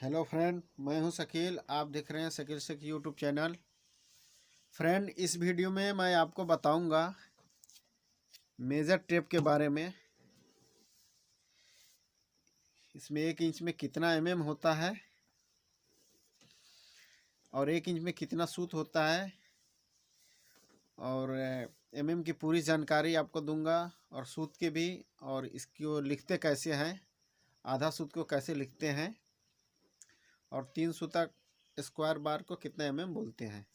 Hello friend, मैं हूं शकील। आप देख रहे हैं Shakeel Sheikh YouTube channel. Friend, इस वीडियो में मैं आपको बताऊंगा मेजर टेप के बारे में। इसमें 1 इंच में कितना होता है और 1 इंच में कितना सूत होता है, और की पूरी जानकारी आपको दूंगा, और सूत की भी, और इसको लिखते कैसे हैं, आधा सूत को कैसे लिखते हैं, और 3 सूता स्क्वायर बार को कितना बोलते हैं।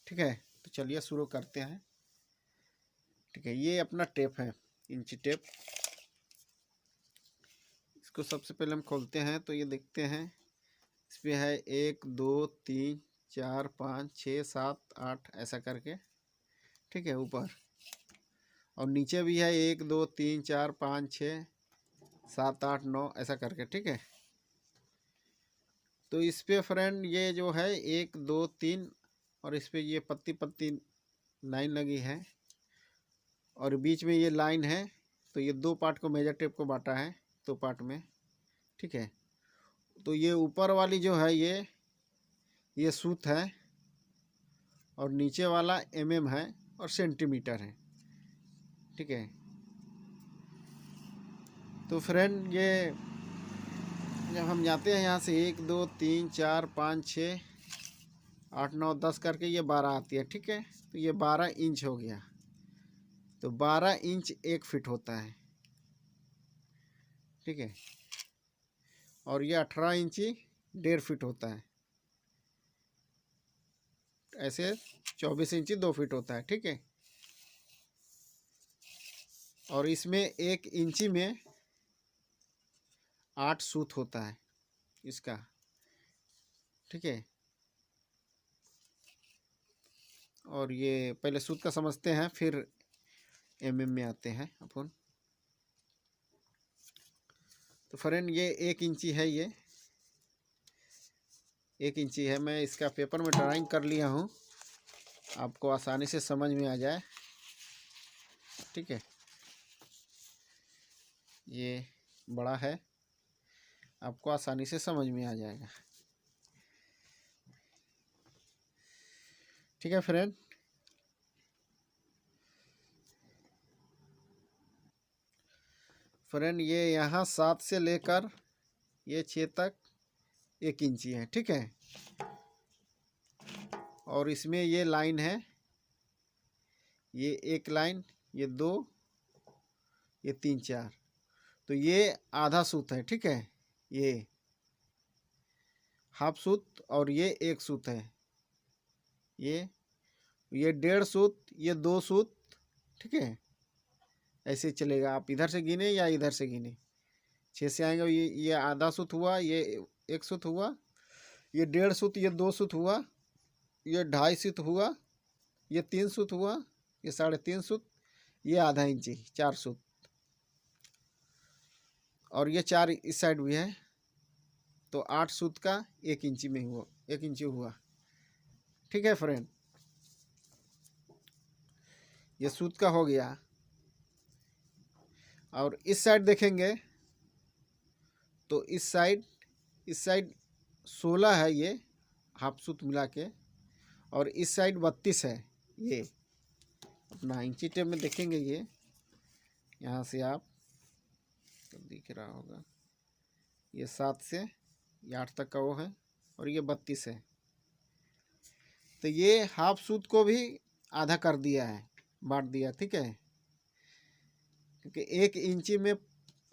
ठीक है, तो चलिए शुरू करते हैं। ठीक है, ये अपना टेप है, इंची टेप। इसको सबसे पहले हम खोलते हैं तो ये देखते हैं, इसमें है 1 2 3 4 5 6 7 8 ऐसा करके। ठीक है, ऊपर और नीचे भी है 1 2 3 4 5 6 7 8 9 ऐसा करके। ठीक है, तो इस पे फ्रेंड ये जो है 1 2 3, और इस पे ये पत्ती पत्ती लाइन लगी है, और बीच में ये लाइन है। तो ये 2 पार्ट को मेजर टेप को बांटा है, 2 पार्ट में। ठीक है, तो ये ऊपर वाली जो है ये सूत है, और नीचे वाला है और सेंटीमीटर है। ठीक है, तो फ्रेंड ये जब हम जाते हैं यहाँ से 1 2 3 4 5 6 8 9 10 करके ये 12 आती है। ठीक है, तो ये 12 इंच हो गया। तो 12 इंच 1 फीट होता है। ठीक है, और ये 18 इंची 1.5 फीट होता है। ऐसे 24 इंची 2 फीट होता है। ठीक है, और इसमें 1 इंची में 8 सूत होता है इसका। ठीक है, और ये पहले सूत का समझते हैं, फिर में आते हैं अपन। तो फ्रेंड, ये 1 इंची है, ये 1 इंची है। मैं इसका पेपर में ड्राइंग कर लिया हूँ, आपको आसानी से समझ में आ जाए। ठीक है, ये बड़ा है, आपको आसानी से समझ में आ जाएगा। ठीक है फ्रेंड, ये यहाँ 7 से लेकर ये 6 तक 1 इंची है। ठीक है, और इसमें ये लाइन है, ये 1 लाइन, ये 2, ये 3 4, तो ये आधा सूत है। ठीक है, ये हाफ सूत, और ये 1 सूत है, ये 1.5 सूत, ये 2 सूत। ठीक है, ऐसे चलेगा। आप इधर से गिने या इधर से गिने, 6 से आएंगे। ये आधा सूत हुआ, ये 1 सूत हुआ, ये 1.5 सूत, ये 2 सूत हुआ, ये 2.5 सूत हुआ, ये 3 सूत हुआ, ये 3.5 सूत, ये आधा इंची 4 सूत, और ये 4 इस साइड भी है। तो 8 सूत का 1 इंची में हुआ, 1 इंची हुआ। ठीक है फ्रेंड, ये सूत का हो गया। और इस साइड देखेंगे तो इस साइड 16 है, ये हाफ सूत मिला के, और इस साइड 32 है। ये अपना इंची टेप में देखेंगे, ये यहाँ से आप तो दिख रहा होगा, ये 7 से ये 8 तक का वो है, और ये 32 है। तो ये हाफ सूत को भी आधा कर दिया है, बांट दिया। ठीक है, क्योंकि 1 इंची में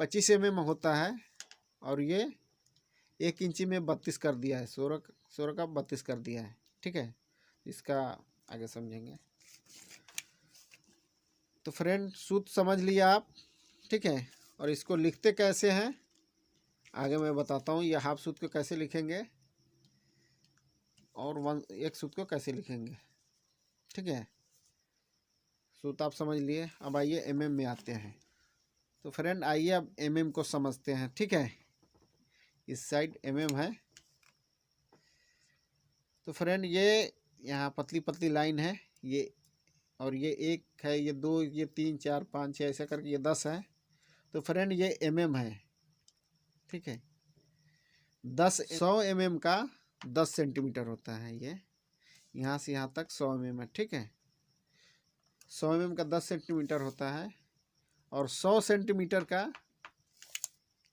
25 होता है, और ये 1 इंची में 32 कर दिया है, 16 का 32 कर दिया है। ठीक है, इसका आगे समझेंगे। तो फ्रेंड, सूत समझ लिया आप। ठीक है, और इसको लिखते कैसे हैं आगे मैं बताता हूँ। ये हाफ सूत को कैसे लिखेंगे, और 1 सूत को कैसे लिखेंगे। ठीक है, सूत आप समझ लिए। अब आइए में आते हैं। तो फ्रेंड, आइए अब को समझते हैं। ठीक है, इस साइड है। तो फ्रेंड, ये यहाँ पतली पतली लाइन है, ये, और ये 1 है, ये 2, ये 3 4 5 6 ऐसा करके ये 10 है। तो फ्रेंड, ये है। ठीक है, 100 mm का 10 सेंटीमीटर होता है। ये यहाँ से यहाँ तक 100 mm है, ठीक है। 100 mm का 10 सेंटीमीटर होता है और 100 सेंटीमीटर का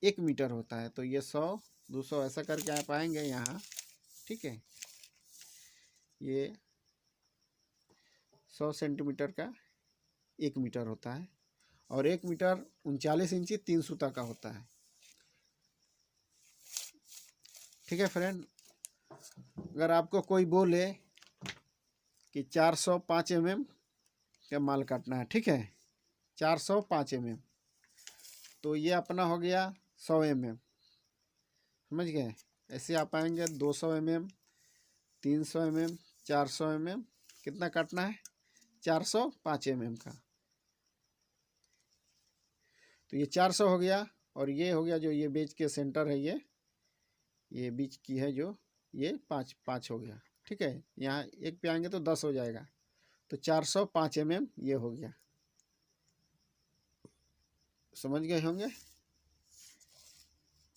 1 मीटर होता है। तो ये 100 200 ऐसा करके आप आएंगे यहाँ, ठीक है। ये 100 सेंटीमीटर का 1 मीटर होता है और 1 मीटर 39 इंची 3 सूता का होता है, ठीक है फ्रेंड। अगर आपको कोई बोले कि 405 mm का माल काटना है, ठीक है, 405 mm, तो ये अपना हो गया 100 mm, समझ गए। ऐसे आप आएंगे 200 mm, 300 mm, 400 mm, कितना काटना है 405 mm का। तो ये 400 हो गया और ये हो गया जो ये बीच के सेंटर है, ये बीच की है जो ये 5 हो गया, ठीक है। यहाँ एक पे आएंगे तो 10 हो जाएगा, तो 405 mm ये हो गया, समझ गए होंगे,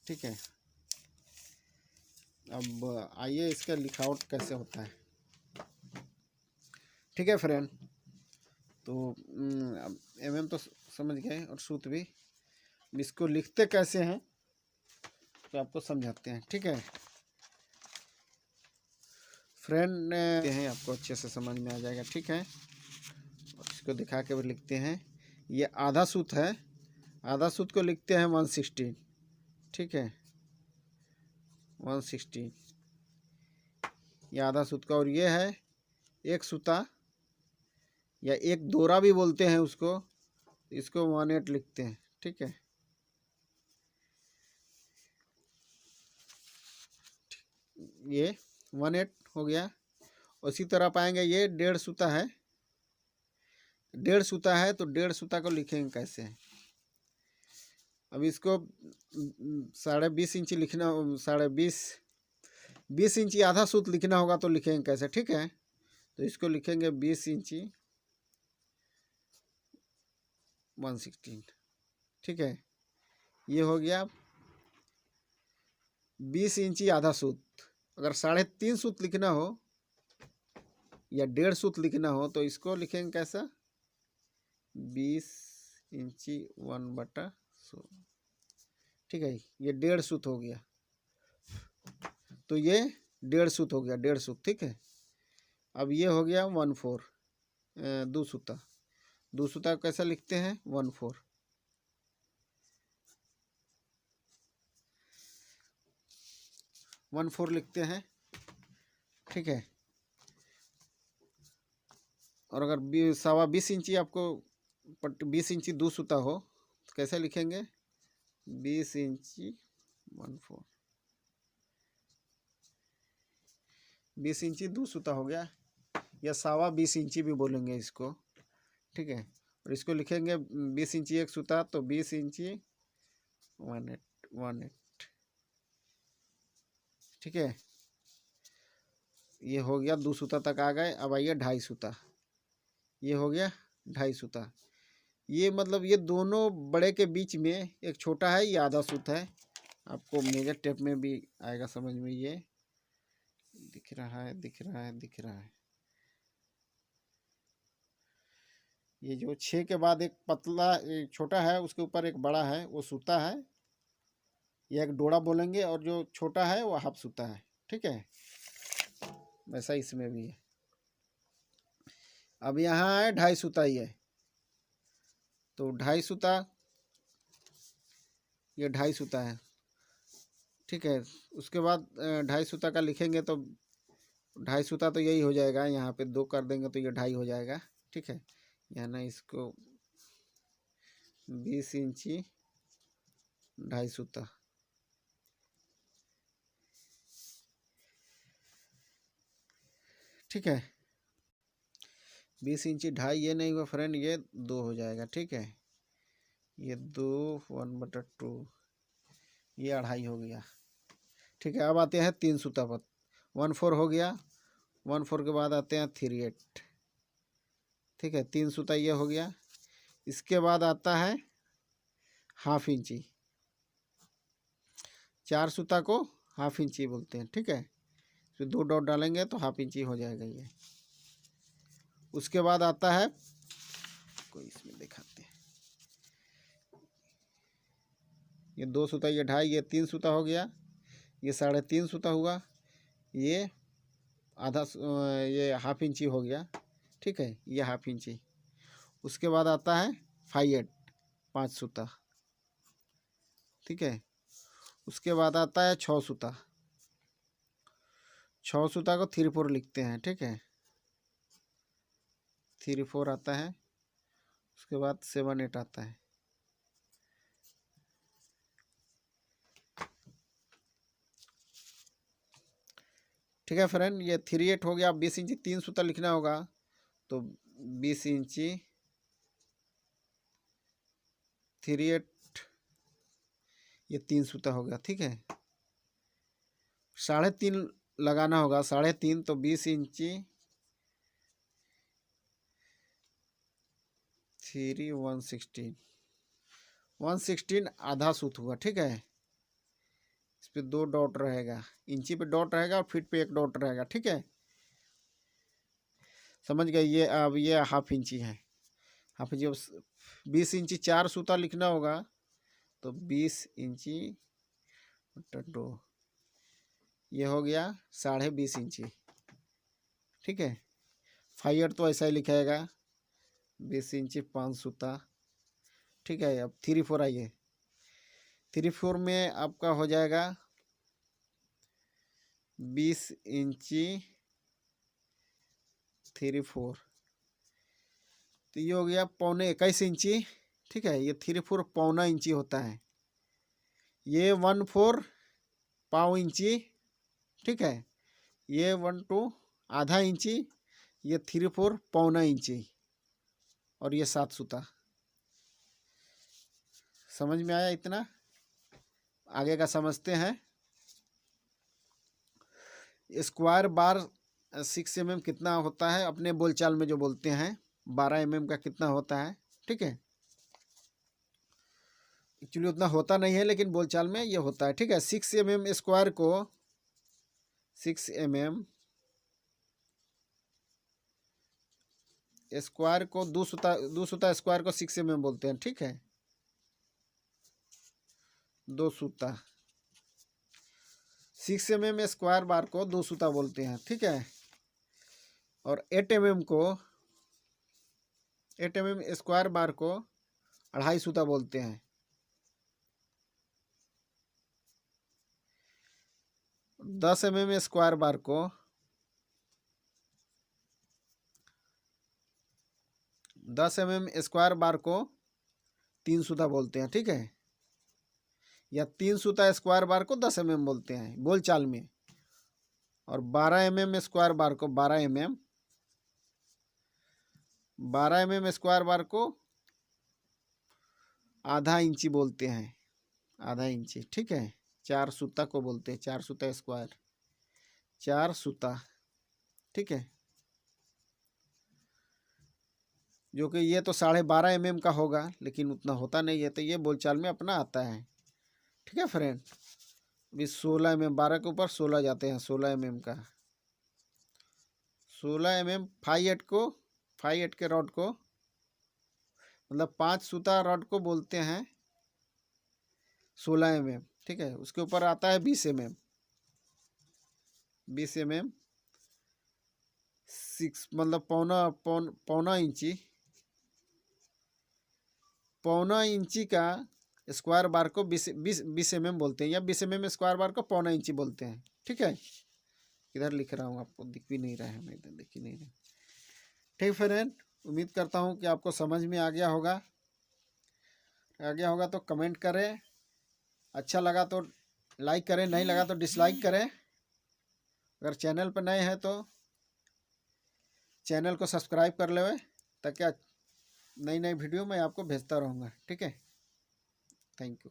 ठीक है। अब आइए इसका लिखावट कैसे होता है, ठीक है फ्रेंड। तो mm तो समझ गए और सूत्र भी। इसको लिखते कैसे हैं तो आपको समझाते हैं, ठीक है फ्रेंड। हैं आपको अच्छे से समझ में आ जाएगा, ठीक है। और इसको दिखा के भी लिखते हैं। ये आधा सूत है, आधा सूत को लिखते हैं 116, ठीक है, 116 ये आधा सूत का। और ये है एक सूता या एक दोरा भी बोलते हैं उसको, इसको 18 लिखते हैं, ठीक है। ये 18 हो गया। उसी तरह पाएंगे ये 1.5 सूता है, 1.5 सूता है तो 1.5 सूता को लिखेंगे कैसे। अब इसको 20.5 इंची लिखना, 20 इंची आधा सूत लिखना होगा तो लिखेंगे कैसे, ठीक है। तो इसको लिखेंगे 20 इंची 116, ठीक है। ये हो गया 20 इंची आधा सूत। अगर 3.5 सूत लिखना हो या 1.5 सूत लिखना हो तो इसको लिखेंगे कैसा, 20 इंची 1/100, ठीक है। ये 1.5 सूत हो गया, तो ये 1.5 सूत हो गया, 1.5 सूत, ठीक है। अब ये हो गया 1/4 2 सूता। 2 सूता कैसा लिखते हैं 1/4, 1/4 लिखते हैं, ठीक है। और अगर 20 इंची आपको 20 इंची 2 सूता हो तो कैसे लिखेंगे 20 इंची 1/4, 20 इंची 2 सूता हो गया, या 20 इंची भी बोलेंगे इसको, ठीक है। और इसको लिखेंगे 20 इंची 1 सूता, तो 20 इंची 18, ठीक है। ये हो गया 2 सूता तक आ गए। अब आइए 2.5 सूता, ये हो गया 2.5 सूता। ये मतलब ये दोनों बड़े के बीच में एक छोटा है, ये आधा सूत है। आपको मेजर टेप में भी आएगा समझ में, ये दिख रहा है, दिख रहा है, दिख रहा है। ये जो 6 के बाद एक पतला एक छोटा है, उसके ऊपर एक बड़ा है, वो सूता है, ये एक डोरा बोलेंगे। और जो छोटा है वो हाफ सूता है, ठीक है। वैसा इसमें भी है। अब यहाँ है 2.5 सूता, ये तो 2.5 सूता, ये 2.5 सूता है, ठीक है। उसके बाद 2.5 सूता का लिखेंगे तो 2.5 सूता तो यही हो जाएगा, यहाँ पे 2 कर देंगे तो ये 2.5 हो जाएगा, ठीक है। यहाँ ना इसको 20 इंची 2.5 सूता, ठीक है। 20 इंची 2.5 ये नहीं हुआ फ्रेंड, ये 2 हो जाएगा, ठीक है। ये 2 1/2, ये 2.5 हो गया, ठीक है। अब आते हैं 3 सूता पर, 1/4 हो गया। 1/4 के बाद आते हैं 3/8, ठीक है। 3 सूता ये हो गया। इसके बाद आता है हाफ इंची, 4 सूता को हाफ इंची बोलते हैं, ठीक है। फिर 2 डॉट डालेंगे तो हाफ इंची हो जाएगा ये। उसके बाद आता है, कोई इसमें दिखाते हैं, ये 2 सूता, ये 2.5, ये 3 सूता हो गया, ये 3.5 सूता हुआ, ये ये हाफ इंची हो गया, ठीक है, ये हाफ इंची। उसके बाद आता है 5/8 5 सूता, ठीक है। उसके बाद आता है 6 सूता, 6 सूता को 3/4 लिखते हैं, ठीक है, 3/4 आता है। उसके बाद 7/8 आता है। ठीक है फ्रेंड, ये 3/8 हो गया। 20 इंची 3 सूता लिखना होगा, तो 20 इंची 3/8, ये 3 सूता हो गया, ठीक है। 3.5 लगाना होगा, 3.5, तो 20 इंची 3 116 आधा सूत हुआ, ठीक है। इस पे 2 डॉट रहेगा, इंची पे डॉट रहेगा और फीट पे 1 डॉट रहेगा, ठीक है। समझ गए। ये अब ये हाफ इंची है, हाफ इंची। 20 इंची 4 सूता लिखना होगा, तो 20 इंची 2, ये हो गया 20.5 इंची, ठीक है। 5/8 तो ऐसा ही लिखाएगा, 20 इंची 5 सूता, ठीक है। अब 3/4 आइए, 3/4 में आपका हो जाएगा 20 इंची 3/4, तो ये हो गया 21.25 इंची, ठीक है। ये 3/4 पौना इंची होता है, ये 1/4 पाव इंची, ठीक है। ये 1/2 आधा इंची, ये 3/4 पौना इंची, और ये 7 सूता। समझ में आया इतना? आगे का समझते हैं। स्क्वायर बार 6 mm कितना होता है, अपने बोलचाल में जो बोलते हैं 12 mm का कितना होता है, ठीक है। एक्चुअली उतना होता नहीं है, लेकिन बोलचाल में ये होता है, ठीक है। 6 mm स्क्वायर को 6 mm स्क्वायर को 2 सूता स्क्वायर को 6 mm बोलते हैं, ठीक है। 2 सूता 6 mm स्क्वायर बार को 2 सूता बोलते हैं, ठीक है। और 8 mm स्क्वायर बार को 2.5 सूता बोलते हैं। 10 mm स्क्वायर बार को 10 mm स्क्वायर बार को 3 सूता बोलते हैं, ठीक है। या 3 सूता स्क्वायर बार को 10 mm बोलते हैं बोलचाल में। और 12 mm स्क्वायर बार को 12 mm स्क्वायर बार को आधा इंची बोलते हैं, आधा इंची, ठीक है। 4 सूता को बोलते हैं 4 सूता स्क्वायर, 4 सूता, ठीक है। जो कि ये तो 12.5 mm का होगा, लेकिन उतना होता नहीं है, तो ये बोलचाल में अपना आता है, ठीक है फ्रेंड। अभी 16 mm, 12 के ऊपर 16 जाते हैं, 16 mm का 16 mm 5/8 के रॉड को, मतलब 5 सूता रॉड को बोलते हैं 16 mm, ठीक है। उसके ऊपर आता है 20 mm 6, मतलब पौना इंची का स्क्वायर बार को 20 mm बोलते हैं, या 20 mm स्क्वायर बार को पौना इंची बोलते हैं, ठीक है। इधर लिख रहा हूँ, आपको दिख भी नहीं रहा है, मैं इधर दिख ही नहीं रहा। ठीक फ्रेंड, उम्मीद करता हूँ कि आपको समझ में आ गया होगा। तो कमेंट करें, अच्छा लगा तो लाइक करें, नहीं लगा तो डिसलाइक करें। अगर चैनल पर नए हैं तो चैनल को सब्सक्राइब कर लें, ताकि नई वीडियो मैं आपको भेजता रहूँगा, ठीक है। Thank you.